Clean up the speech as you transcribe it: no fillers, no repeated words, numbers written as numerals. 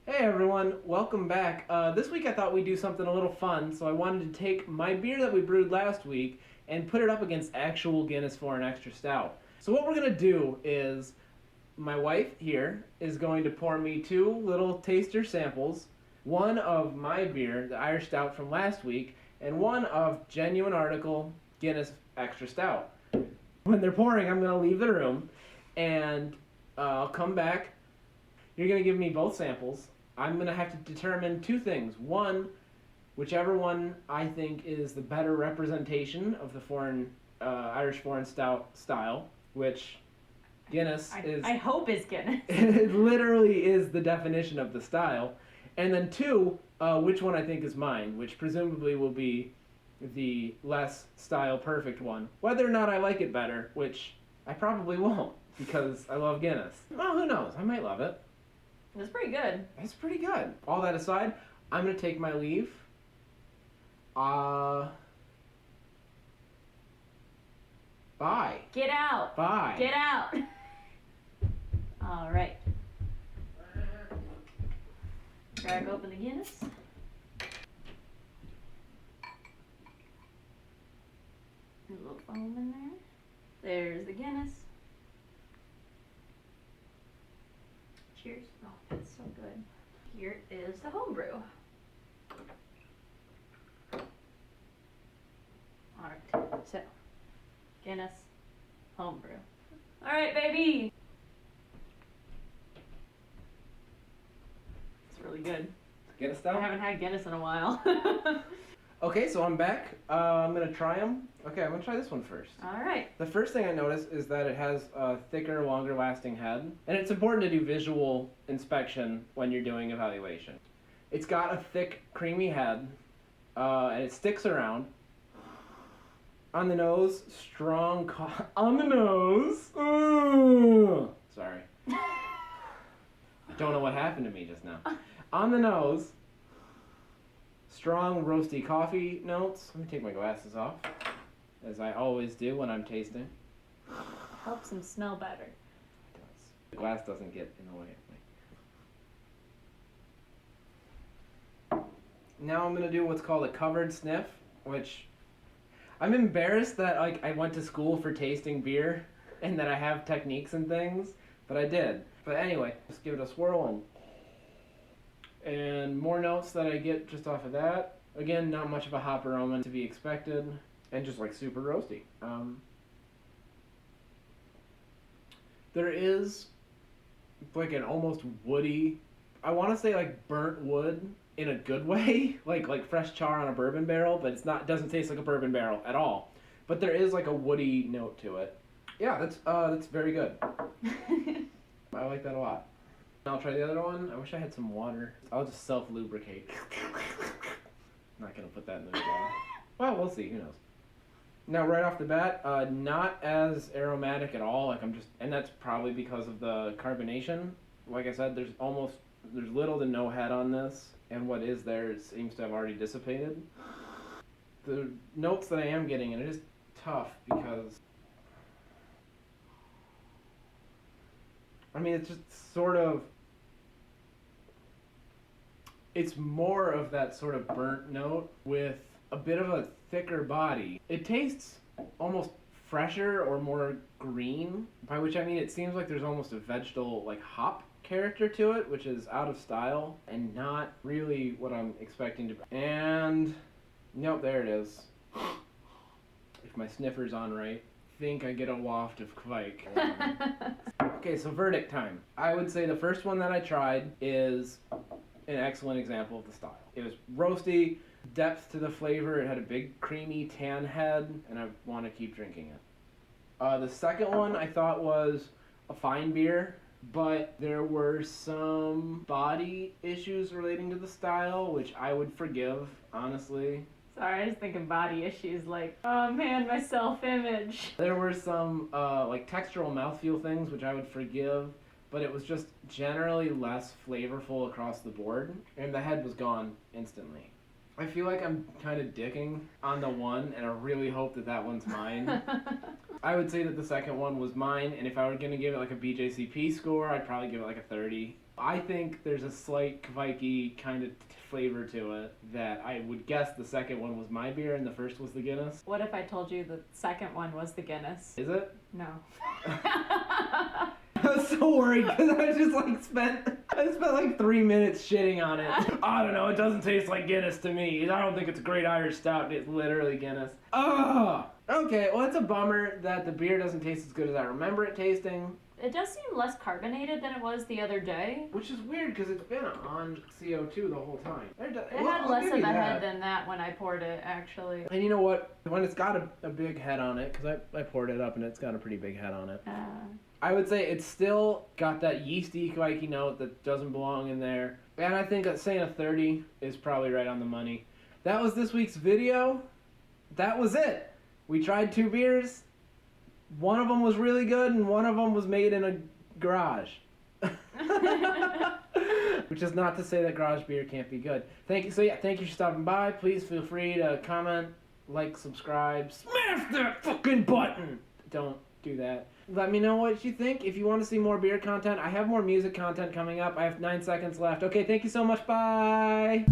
Hey everyone, welcome back. This week I thought we'd do something a little fun, so I wanted to take my beer that we brewed last week and put it up against actual Guinness Foreign Extra Stout. So what we're going to do is, my wife here is going to pour me two little taster samples, one of my beer, the Irish Stout from last week, and one of Genuine Article Guinness Extra Stout. When they're pouring, I'm going to leave the room, and I'll come back. You're going to give me both samples. I'm going to have to determine two things. One, whichever one I think is the better representation of the Irish foreign stout style, which Guinness is... I hope is Guinness. It literally is the definition of the style. And then two, which one I think is mine, which presumably will be the less style perfect one. Whether or not I like it better, which I probably won't, because I love Guinness. Well, who knows? I might love it. It's pretty good. It's pretty good. All that aside, I'm going to take my leave. Bye. Get out. Bye. Get out. All right. Crack open the Guinness. A little foam in there. There's the Guinness. Cheers. Oh, that's so good. Here is the homebrew. Alright, so Guinness homebrew. Alright, baby! It's really good. Guinness I style? haven't had Guinness in a while. Okay, so I'm back. I'm going to try them. Okay, I'm going to try this one first. Alright. The first thing I noticed is that it has a thicker, longer lasting head. And it's important to do visual inspection when you're doing evaluation. It's got a thick, creamy head, and it sticks around. On the nose, strong on the nose. Sorry. Don't know what happened to me just now. On the nose, strong roasty coffee notes. Let me take my glasses off, as I always do when I'm tasting. Helps them smell better. It does. The glass doesn't get in the way of me. Now I'm gonna do what's called a covered sniff, which I'm embarrassed that I went to school for tasting beer and that I have techniques and things, but I did. But anyway, just give it a swirl and more notes that I get just off of that. Again, not much of a hop aroma to be expected, and just like super roasty. There is like an almost woody, I want to say like burnt wood in a good way, like fresh char on a bourbon barrel, but it doesn't taste like a bourbon barrel at all. But there is like a woody note to it. Yeah, that's very good. I like that a lot. I'll try the other one. I wish I had some water. I'll just self-lubricate. Not gonna put that in the video. Well, we'll see. Who knows? Now, right off the bat, not as aromatic at all. And that's probably because of the carbonation. Like I said, there's little to no head on this, and what is there seems to have already dissipated. The notes that I am getting, and it is tough because, I mean, it's just sort of, it's more of that sort of burnt note with a bit of a thicker body. It tastes almost fresher or more green, by which I mean it seems like there's almost a vegetal, like hop character to it, which is out of style and not really what I'm expecting to. And nope, there it is. If my sniffer's on right, I think I get a waft of Kvike. Okay, so verdict time. I would say the first one that I tried is an excellent example of the style. It was roasty, depth to the flavor, it had a big creamy tan head, and I want to keep drinking it. The second one I thought was a fine beer, but there were some body issues relating to the style, which I would forgive, honestly. Sorry, I was thinking body issues like, oh man, my self-image. There were some like textural mouthfeel things, which I would forgive, but it was just generally less flavorful across the board, and the head was gone instantly. I feel like I'm kind of dicking on the one, and I really hope that that one's mine. I would say that the second one was mine, and if I were going to give it like a BJCP score, I'd probably give it like a 30. I think there's a slight Kveiki kind of flavor to it that I would guess the second one was my beer and the first was the Guinness. What if I told you the second one was the Guinness? Is it? No. I was so worried because I just like spent like 3 minutes shitting on it. I don't know, it doesn't taste like Guinness to me. I don't think it's a great Irish stout. It's literally Guinness. Oh, okay. Well, it's a bummer that the beer doesn't taste as good as I remember it tasting. It does seem less carbonated than it was the other day. Which is weird because it's been on CO2 the whole time. It had less of a head than that when I poured it, actually. And you know what? When it's got a big head on it, because I poured it up and it's got a pretty big head on it. I would say it's still got that yeasty Kveiki note that doesn't belong in there. And I think that saying a 30 is probably right on the money. That was this week's video. That was it. We tried 2 beers. One of them was really good and one of them was made in a garage. Which is not to say that garage beer can't be good. Thank you. So yeah, thank you for stopping by. Please feel free to comment, like, subscribe, smash that fucking button. Don't do that. Let me know what you think. If you want to see more beer content, I have more music content coming up. I have 9 seconds left. Okay, thank you so much. Bye.